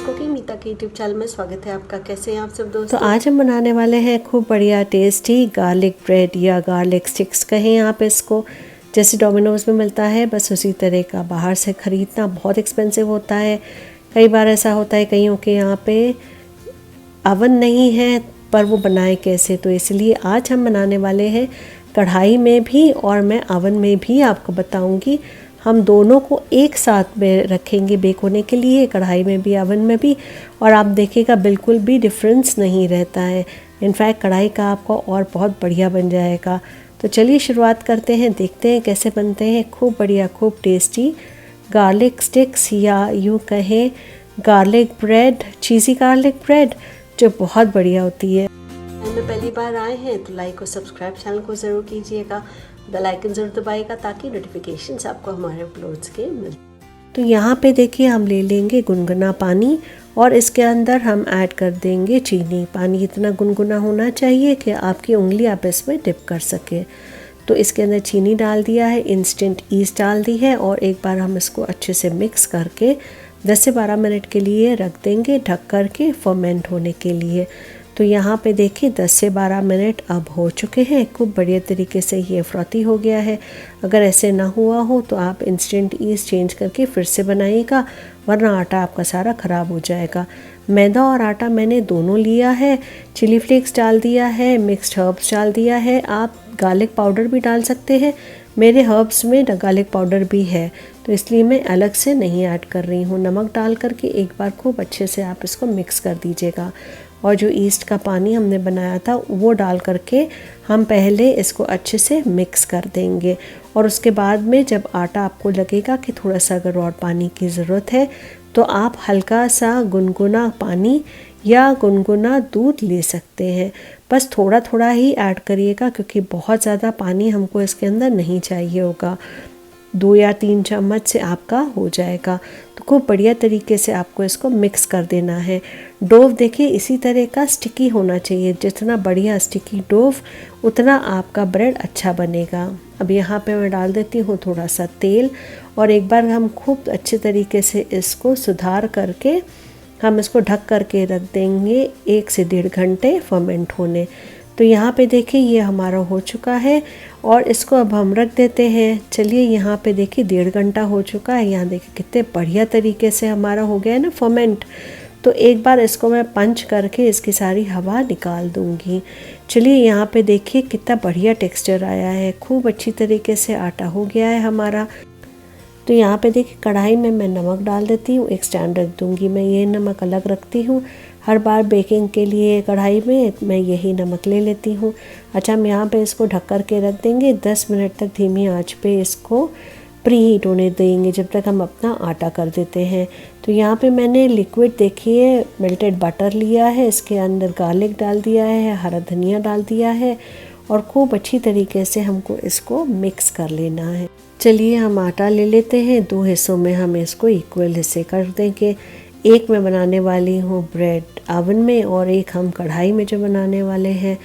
Cooking मीता के YouTube channel में स्वागत है आपका। कैसे हैं आप सब दोस्तों? तो आज हम बनाने वाले हैं खूब बढ़िया टेस्टी गार्लिक ब्रेड या गार्लिक स्टिक्स कहें आप इसको। जैसे डोमिनोज़ में मिलता है बस उसी तरह का। बाहर से ख़रीदना बहुत एक्सपेंसिव होता है। कई बार ऐसा होता है कईयों के यहाँ पे अवन नहीं है पर वो बनाए कैसे, तो इसलिए आज हम बनाने वाले हैं कढ़ाई में भी और मैं अवन में भी आपको बताऊंगी। हम दोनों को एक साथ में रखेंगे बेक होने के लिए, कढ़ाई में भी अवन में भी, और आप देखिएगा बिल्कुल भी डिफरेंस नहीं रहता है। इनफैक्ट कढ़ाई का आपका और बहुत बढ़िया बन जाएगा। तो चलिए शुरुआत करते हैं, देखते हैं कैसे बनते हैं खूब बढ़िया खूब टेस्टी गार्लिक स्टिक्स या यूँ कहें गार्लिक ब्रेड, चीज़ी गार्लिक ब्रेड जो बहुत बढ़िया होती है। में पहली बार आए हैं तो लाइक और सब्सक्राइब चैनल को ज़रूर कीजिएगा, बेल आइकन ज़रूर दबाइएगा ताकि नोटिफिकेशंस आपको हमारे अपलोड्स के मिल। तो यहाँ पे देखिए हम ले लेंगे गुनगुना पानी और इसके अंदर हम ऐड कर देंगे चीनी। पानी इतना गुनगुना होना चाहिए कि आपकी उंगली आप इसमें डिप कर सके। तो इसके अंदर चीनी डाल दिया है, इंस्टेंट ईस्ट डाल दी है और एक बार हम इसको अच्छे से मिक्स करके 10 से 12 मिनट के लिए रख देंगे ढक करके फर्मेंट होने के लिए। तो यहाँ पे देखिए 10 से 12 मिनट अब हो चुके हैं। खूब बढ़िया तरीके से ये फ्रॉथी हो गया है। अगर ऐसे ना हुआ हो तो आप इंस्टेंट ईस्ट चेंज करके फिर से बनाइएगा, वरना आटा आपका सारा ख़राब हो जाएगा। मैदा और आटा मैंने दोनों लिया है, चिली फ्लेक्स डाल दिया है, मिक्स्ड हर्ब्स डाल दिया है। आप गार्लिक पाउडर भी डाल सकते हैं। मेरे हर्ब्स में गार्लिक पाउडर भी है तो इसलिए मैं अलग से नहीं ऐड कर रही हूँ। नमक डाल करके एक बार खूब अच्छे से आप इसको मिक्स कर दीजिएगा और जो ईस्ट का पानी हमने बनाया था वो डाल करके हम पहले इसको अच्छे से मिक्स कर देंगे। और उसके बाद में जब आटा आपको लगेगा कि थोड़ा सा अगर और पानी की ज़रूरत है तो आप हल्का सा गुनगुना पानी या गुनगुना दूध ले सकते हैं। बस थोड़ा थोड़ा ही ऐड करिएगा क्योंकि बहुत ज़्यादा पानी हमको इसके अंदर नहीं चाहिए होगा। 2 या 3 चम्मच से आपका हो जाएगा। तो खूब बढ़िया तरीके से आपको इसको मिक्स कर देना है। डोव देखिए इसी तरह का स्टिकी होना चाहिए। जितना बढ़िया स्टिकी डोव उतना आपका ब्रेड अच्छा बनेगा। अब यहाँ पे मैं डाल देती हूँ थोड़ा सा तेल और एक बार हम खूब अच्छे तरीके से इसको सुधार करके हम इसको ढक करके रख देंगे 1 से 1.5 घंटे फर्मेंट होने। तो यहाँ पे देखिए ये हमारा हो चुका है और इसको अब हम रख देते हैं। चलिए यहाँ पे देखिए 1.5 घंटा हो चुका है। यहाँ देखिए कितने बढ़िया तरीके से हमारा हो गया है ना फर्मेंट। तो एक बार इसको मैं पंच करके इसकी सारी हवा निकाल दूँगी। चलिए यहाँ पे देखिए कितना बढ़िया टेक्सचर आया है। खूब अच्छी तरीके से आटा हो गया है हमारा। तो यहाँ पे देखिए कढ़ाई में मैं नमक डाल देती हूँ, एक स्टैंड रख दूँगी। मैं ये नमक अलग रखती हूँ, हर बार बेकिंग के लिए कढ़ाई में मैं यही नमक ले लेती हूँ। अच्छा हम यहाँ पे इसको ढक कर के रख देंगे 10 मिनट तक धीमी आंच पे इसको प्री हीट होने देंगे जब तक हम अपना आटा कर देते हैं। तो यहाँ पे मैंने लिक्विड देखिए मेल्टेड बटर लिया है, इसके अंदर गार्लिक डाल दिया है, हरा धनिया डाल दिया है और खूब अच्छी तरीके से हमको इसको मिक्स कर लेना है। चलिए हम आटा ले लेते हैं, 2 हिस्सों में हम इसको इक्वल हिस्से कर देंगे। एक मैं बनाने वाली हूँ ब्रेड ओवन में और एक हम कढ़ाई में जो बनाने वाले हैं।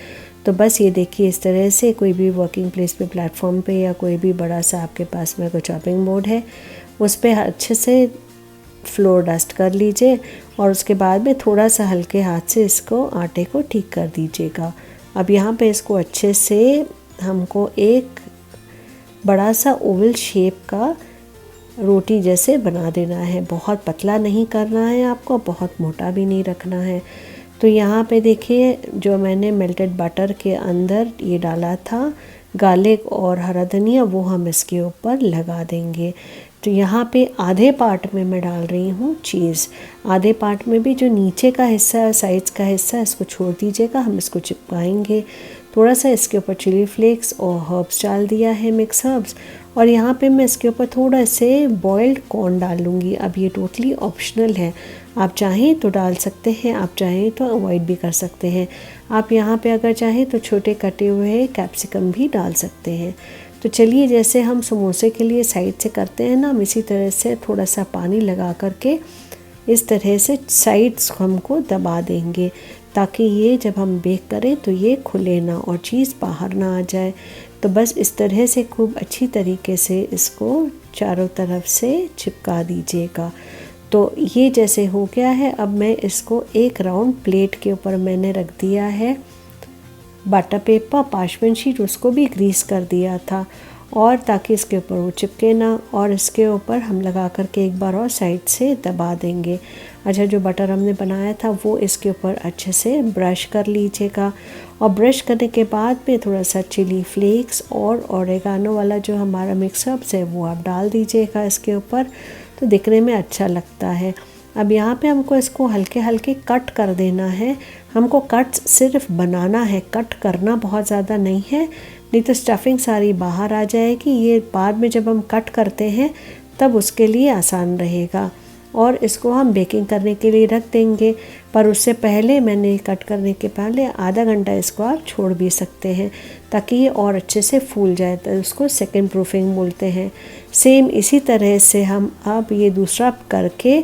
तो बस ये देखिए इस तरह से कोई भी वर्किंग प्लेस पे प्लेटफॉर्म पे या कोई भी बड़ा सा आपके पास में कोई चॉपिंग बोर्ड है उस पर अच्छे से फ्लोर डस्ट कर लीजिए और उसके बाद में थोड़ा सा हल्के हाथ से इसको आटे को ठीक कर दीजिएगा। अब यहाँ पे इसको अच्छे से हमको एक बड़ा सा ओवल शेप का रोटी जैसे बना देना है। बहुत पतला नहीं करना है आपको, बहुत मोटा भी नहीं रखना है। तो यहाँ पे देखिए जो मैंने मेल्टेड बटर के अंदर ये डाला था गार्लिक और हरा धनिया वो हम इसके ऊपर लगा देंगे। तो यहाँ पे आधे पार्ट में मैं डाल रही हूँ चीज़। आधे पार्ट में भी जो नीचे का हिस्सा है साइड्स का हिस्सा है इसको छोड़ दीजिएगा, हम इसको चिपकाएंगे। थोड़ा सा इसके ऊपर चिली फ्लेक्स और हर्ब्स डाल दिया है, मिक्स हर्ब्स। और यहाँ पे मैं इसके ऊपर थोड़ा से बॉइल्ड कॉर्न डाल लूँगी। अब ये टोटली ऑप्शनल है, आप चाहें तो डाल सकते हैं, आप चाहें तो अवॉइड भी कर सकते हैं। आप यहाँ पे अगर चाहें तो छोटे कटे हुए कैप्सिकम भी डाल सकते हैं। तो चलिए जैसे हम समोसे के लिए साइड से करते हैं ना, हम इसी तरह से थोड़ा सा पानी लगा करके इस तरह से साइड्स हमको दबा देंगे ताकि ये जब हम बेक करें तो ये खुले ना और चीज़ बाहर ना आ जाए। तो बस इस तरह से खूब अच्छी तरीके से इसको चारों तरफ से चिपका दीजिएगा। तो ये जैसे हो गया है, अब मैं इसको एक राउंड प्लेट के ऊपर मैंने रख दिया है बटर पेपर, पार्चमेंट शीट, उसको भी ग्रीस कर दिया था और ताकि इसके ऊपर वो चिपके ना, और इसके ऊपर हम लगा करके एक बार और साइड से दबा देंगे। अच्छा, जो बटर हमने बनाया था वो इसके ऊपर अच्छे से ब्रश कर लीजिएगा, और ब्रश करने के बाद में थोड़ा सा चिली फ्लेक्स और ओरेगानो वाला जो हमारा मिक्सअप्स है वो आप डाल दीजिएगा इसके ऊपर, तो दिखने में अच्छा लगता है। अब यहाँ पे हमको इसको हल्के हल्के कट कर देना है। हमको कट सिर्फ बनाना है, कट करना बहुत ज़्यादा नहीं है, नहीं तो स्टफिंग सारी बाहर आ जाएगी। ये बाद में जब हम कट करते हैं तब उसके लिए आसान रहेगा, और इसको हम बेकिंग करने के लिए रख देंगे। पर उससे पहले मैंने कट करने के पहले आधा घंटा इसको आप छोड़ भी सकते हैं ताकि ये और अच्छे से फूल जाए, तो उसको सेकंड प्रूफिंग बोलते हैं। सेम इसी तरह से हम अब ये दूसरा करके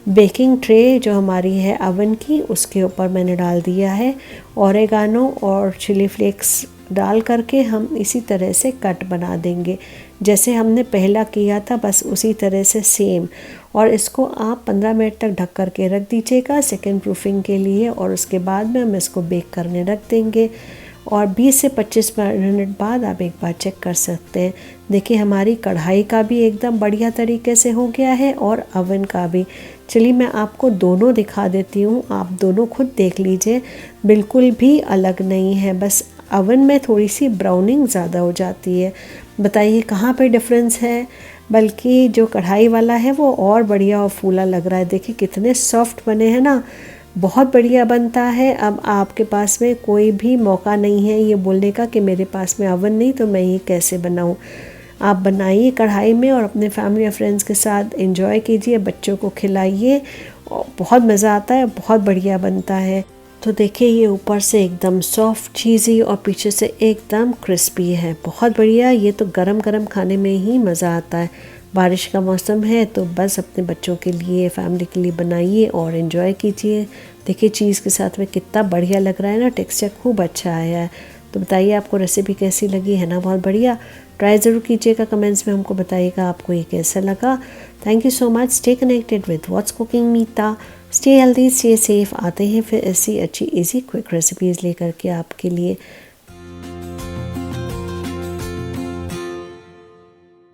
बेकिंग ट्रे जो हमारी है अवन की, उसके ऊपर मैंने डाल दिया है ओरेगानो और चिली फ्लेक्स डाल करके हम इसी तरह से कट बना देंगे जैसे हमने पहला किया था, बस उसी तरह से सेम। और इसको आप 15 मिनट तक ढक करके रख दीजिएगा सेकंड प्रूफिंग के लिए, और उसके बाद में हम इसको बेक करने रख देंगे। और 20 से 25 मिनट बाद आप एक बार चेक कर सकते हैं। देखिए हमारी कढ़ाई का भी एकदम बढ़िया तरीके से हो गया है और अवन का भी। चलिए मैं आपको दोनों दिखा देती हूँ, आप दोनों खुद देख लीजिए, बिल्कुल भी अलग नहीं है, बस अवन में थोड़ी सी ब्राउनिंग ज़्यादा हो जाती है। बताइए कहाँ पे डिफरेंस है। बल्कि जो कढ़ाई वाला है वो और बढ़िया और फूला लग रहा है। देखिए कितने सॉफ्ट बने हैं ना, बहुत बढ़िया बनता है। अब आपके पास में कोई भी मौका नहीं है ये बोलने का कि मेरे पास में अवन नहीं तो मैं ये कैसे बनाऊँ। आप बनाइए कढ़ाई में और अपने फैमिली और फ्रेंड्स के साथ एंजॉय कीजिए, बच्चों को खिलाइए, बहुत मज़ा आता है, बहुत बढ़िया बनता है। तो देखिए ये ऊपर से एकदम सॉफ्ट चीज़ी और पीछे से एकदम क्रिस्पी है, बहुत बढ़िया। ये तो गरम गरम खाने में ही मज़ा आता है। बारिश का मौसम है तो बस अपने बच्चों के लिए, फैमिली के लिए बनाइए और एंजॉय कीजिए। देखिए चीज़ के साथ में कितना बढ़िया लग रहा है ना, टेक्सचर खूब अच्छा आया है। तो बताइए आपको रेसिपी कैसी लगी, है ना बहुत बढ़िया। ट्राई ज़रूर कीजिएगा, कमेंट्स में हमको बताइएगा आपको ये कैसा लगा। Thank you so much. Stay connected with what's cooking Meeta. Stay healthy, stay safe. आते हैं फिर ऐसी अच्छी इजी क्विक रेसिपीज़ लेकर के आपके लिए।